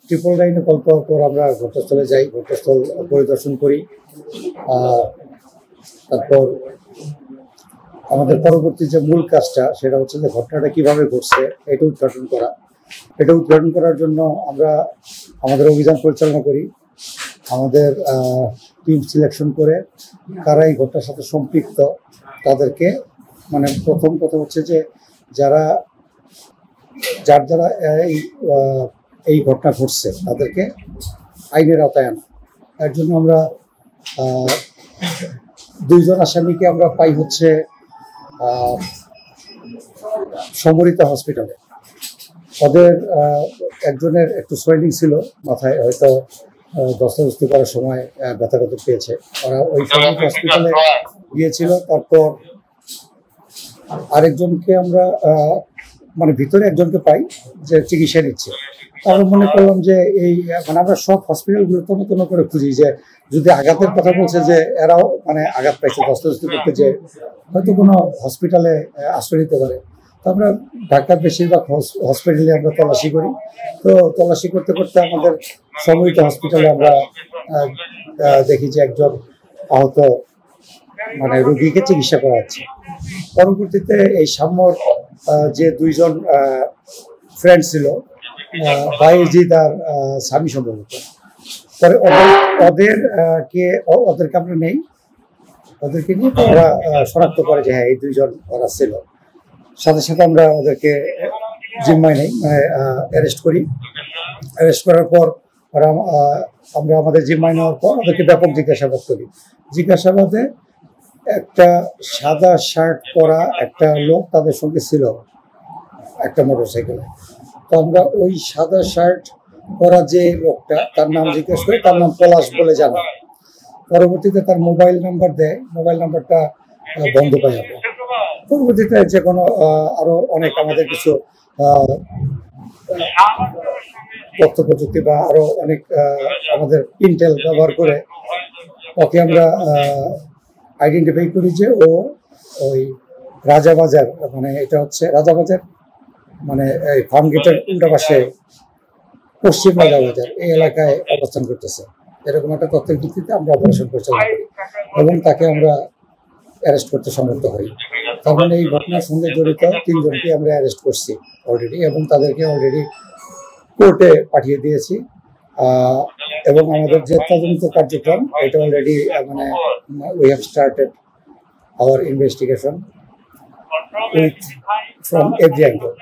999 call পাওয়ার পর আমরা ঘটনাস্থলে যাই, ঘটনাস্থল পরিদর্শন করি। তারপর আমাদের পরবর্তী যে মূল কাজটা সেটা হচ্ছে যে ঘটনাটা কিভাবে ঘটছে এটা উদ্ঘাটন করা। এটা উদ্ঘাটন করার জন্য আমরা আমাদের অভিযান পরিচালনা করি। আমাদের টিম সিলেকশন করে কারা এই ঘটনার সাথে সম্পৃক্ত তাদেরকে, মানে প্রথম কথা হচ্ছে যে যারা এই ঘটনা ঘটছে তাদেরকে আইনের আওতায় আনা। এর জন্য আমরা 2 জন আসামিকে আমরা পাই হচ্ছে সমরিতা হসপিটালে। ওদের একজনের একটু সোয়েলিং ছিল মাথায়, হয়তো দস্তাদস্তি করার সময় ব্যথা পেয়েছে। ওরা ওই সমরিতা হসপিটালে গিয়েছিল। তারপর আরেকজনকে আমরা মানে ভিতরে একজনকে পাই যে চিকিৎসা নিচ্ছে। আমরা মনে করলাম যে এই মানে আমরা সব হসপিটালগুলো তন্ন করে খুঁজি যে যদি আঘাতের কথা বলছে যে এরাও মানে আঘাত পাইছে, দস্তাদস্তি করতে, যে হয়তো কোনো হসপিটালে আশ্রয় নিতে পারে। তো আমরা ঢাকার বেশিরভাগ হসপিটালে আমরা তল্লাশি করি। তো তল্লাশি করতে করতে আমাদের সমরিত হসপিটালে আমরা দেখি যে একজন আহত মানে রোগীকে চিকিৎসা করা হচ্ছে। পরবর্তীতে এই সাম্যর যে 2 জন ফ্রেন্ড ছিল, বাইজিৎ আর স্বামী সম্ভবত, পরে ওদেরকে আমরা নেই, ওদেরকে নিয়ে ওরা শনাক্ত করে যে হ্যাঁ এই 2 জন ওরা ছিল। সাথে সাথে আমরা ওদেরকে জিম্মায় নেই, মানে অ্যারেস্ট করি। অ্যারেস্ট করার পর ওরা আমরা আমাদের জিম্মায় নেওয়ার পর ওদেরকে ব্যাপক জিজ্ঞাসাবাদ করি। জিজ্ঞাসাবাদে একটা সাদা শার্ট পরা একটা লোক তাদের সঙ্গে ছিল একটা মোটরসাইকেলে। তো আমরা ওই সাদা শার্ট পরা যে লোকটা, তার নাম জিজ্ঞেস করি, তার নাম পলাশ বলে জানা। পরবর্তীতে তার মোবাইল নাম্বার দেয়, মোবাইল নাম্বারটা বন্ধ পাই আমরা। পরবর্তীতে যে কোনো আরো অনেক আমাদের কিছু তথ্য প্রযুক্তি বা আরো অনেক আমাদের ইন্টেল ব্যবহার করে ওকে আমরা আইডেন্টিফাই করি যে ও ওই রাজাবাজার, মানে এটা হচ্ছে রাজাবাজার, মানে এই ফার্ম গেটের উল্টা পাশে পশ্চিম রাজাবাজার এই এলাকায় অবস্থান করতেছে। এরকম একটা তথ্যের ভিত্তিতে আমরা অপারেশন পরিচালনা করি এবং তাকে আমরা অ্যারেস্ট করতে সমর্থ হই। তার মানে এই ঘটনার সঙ্গে জড়িত 3 জনকে আমরা অ্যারেস্ট করছি অলরেডি এবং তাদেরকে অলরেডি কোর্টে পাঠিয়ে দিয়েছি। এবং আমাদের যে তদন্ত কার্যক্রম এটা অলরেডি মানে we have started our investigation from every angle.